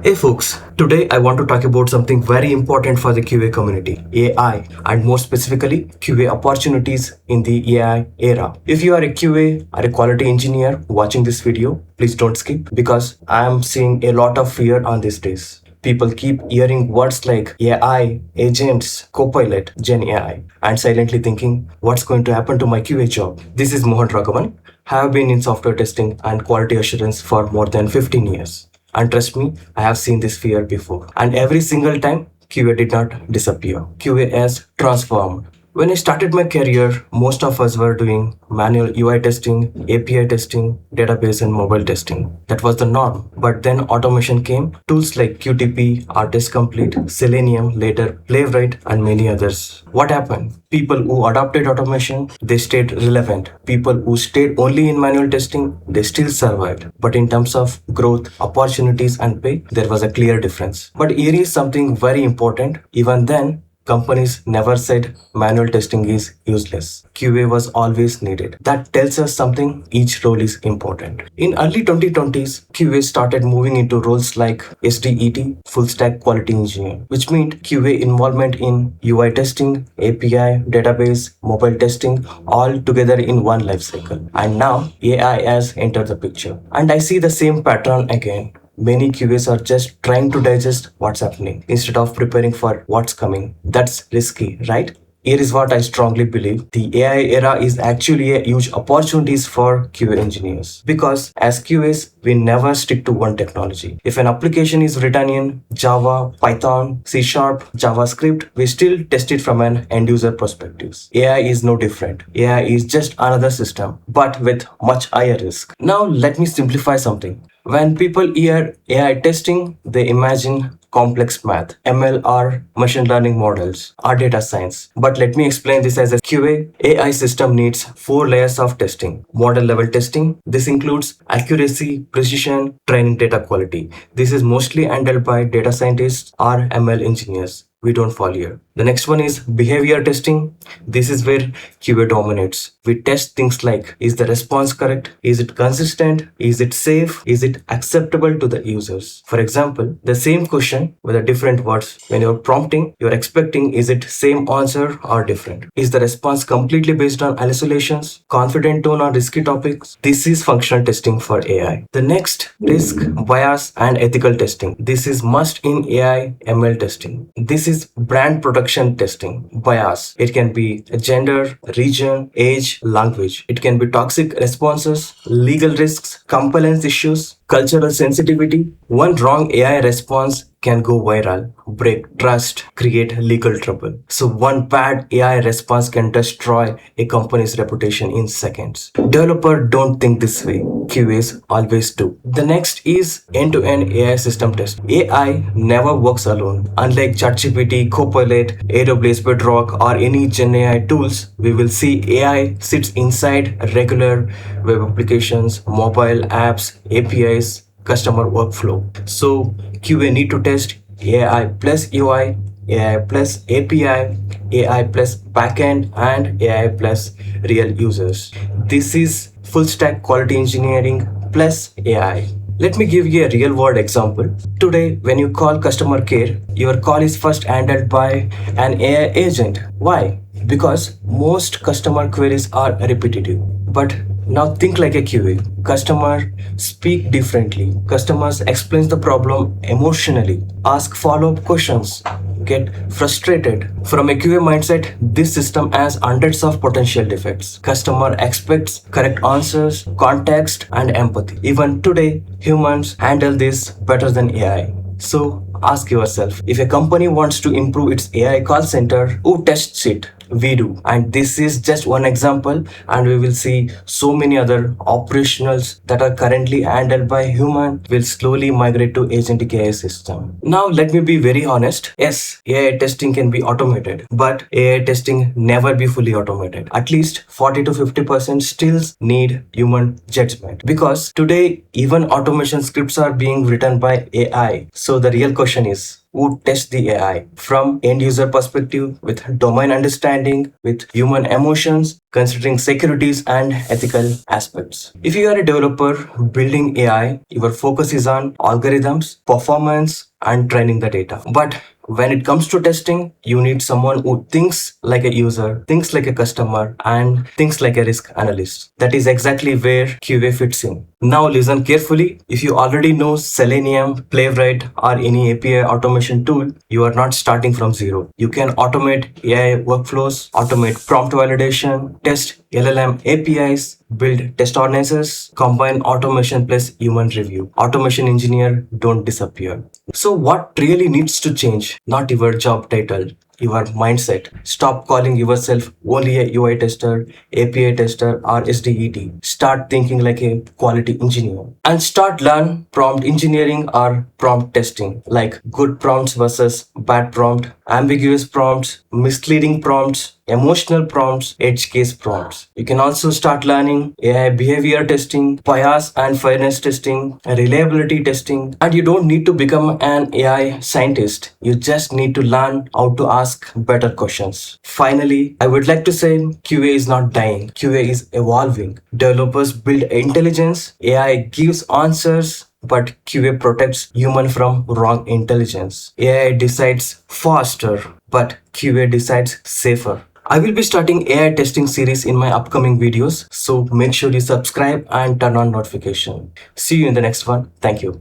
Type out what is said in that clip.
Hey folks, today I want to talk about something very important for the QA community, AI, and more specifically, QA opportunities in the AI era. If you are a QA or a quality engineer watching this video, please don't skip because I am seeing a lot of fear on these days. People keep hearing words like AI, agents, Copilot, GenAI, and silently thinking, what's going to happen to my QA job? This is Mohan Raghavan. I have been in software testing and quality assurance for more than 15 years. And trust me, I have seen this fear before. And every single time, QA did not disappear. QA has transformed. When I started my career, most of us were doing manual UI testing, API testing, database and mobile testing. That was the norm. But then automation came, tools like QTP, Artist Complete, Selenium, later Playwright and many others. What happened? People who adopted automation, they stayed relevant. People who stayed only in manual testing, they still survived. But in terms of growth, opportunities and pay, there was a clear difference. But here is something very important. Even then, companies never said manual testing is useless. QA was always needed. That tells us something, each role is important. In early 2020s, QA started moving into roles like SDET, full stack quality engineer, which meant QA involvement in UI testing, API, database, mobile testing, all together in one lifecycle. And now AI has entered the picture. And I see the same pattern again. Many QAs are just trying to digest what's happening instead of preparing for what's coming. That's risky, right? Here is what I strongly believe. The AI era is actually a huge opportunities for QA engineers. Because as QAs, we never stick to one technology. If an application is written in Java, Python, C Sharp, JavaScript, we still test it from an end user perspective. AI is no different. AI is just another system, but with much higher risk. Now let me simplify something. When people hear AI testing, they imagine complex math, ML or machine learning models or data science. But let me explain this as a QA. AI system needs 4 layers of testing. Model level testing. This includes accuracy, precision, training data quality. This is mostly handled by data scientists or ML engineers. We don't fall here. The next one is behavior testing. This is where QA dominates. We test things like, is the response correct? Is it consistent? Is it safe? Is it acceptable to the users? For example, the same question with a different words. When you're prompting, you're expecting, is it same answer or different? Is the response completely based on hallucinations, confident tone or risky topics? This is functional testing for AI. The next, risk, bias and ethical testing. This is must in AI ML testing. This is brand protection testing. Bias. It can be gender, region, age, language. It can be toxic responses, legal risks, compliance issues, cultural sensitivity. One wrong AI response can go viral, break trust, create legal trouble. So one bad AI response can destroy a company's reputation in seconds. Developer don't think this way. QAs always do. The next is end-to-end AI system test. AI never works alone. Unlike ChatGPT, Copilot, AWS Bedrock, or any GenAI tools, we will see AI sits inside regular web applications, mobile apps, APIs, customer workflow. So QA need to test AI plus UI, AI plus API, AI plus backend, and AI plus real users. This is full stack quality engineering plus AI. Let me give you a real world example. Today, when you call customer care, your call is first handled by an AI agent. Why? Because most customer queries are repetitive. But now think like a QA. Customer speak differently. Customers explains the problem emotionally, ask follow-up questions, get frustrated. From a QA mindset, this system has hundreds of potential defects. Customer expects correct answers, context, and empathy. Even today, humans handle this better than AI. So ask yourself, if a company wants to improve its AI call center, who tests it? We do. And this is just one example, and we will see so many other operationals that are currently handled by human will slowly migrate to agentic AI system. Now let me be very honest. Yes, AI testing can be automated, but AI testing never be fully automated. At least 40 to 50% still need human judgment, because today even automation scripts are being written by AI. So the real question is, who test the AI from end user perspective with domain understanding, with human emotions, considering securities and ethical aspects. If you are a developer building AI, your focus is on algorithms, performance, and training the data. But when it comes to testing, you need someone who thinks like a user, thinks like a customer, and thinks like a risk analyst. That is exactly where QA fits in. Now listen carefully. If you already know Selenium, Playwright, or any API automation tool, you are not starting from zero. You can automate AI workflows, automate prompt validation, test LLM APIs, build test audiences, combine automation plus human review. Automation engineer don't disappear. So what really needs to change? Not your job title, your mindset. Stop calling yourself only a UI tester, API tester, or SDET. Start thinking like a quality engineer. And start learn prompt engineering or prompt testing, like good prompts versus bad prompt, ambiguous prompts, misleading prompts, emotional prompts, edge case prompts. You can also start learning AI behavior testing, bias and fairness testing, reliability testing, and you don't need to become an AI scientist. You just need to learn how to ask better questions. Finally, I would like to say QA is not dying. QA is evolving. Developers build intelligence, AI gives answers, but QA protects human from wrong intelligence. AI decides faster, but QA decides safer. I will be starting AI testing series in my upcoming videos, so make sure you subscribe and turn on notification. See you in the next one. Thank you.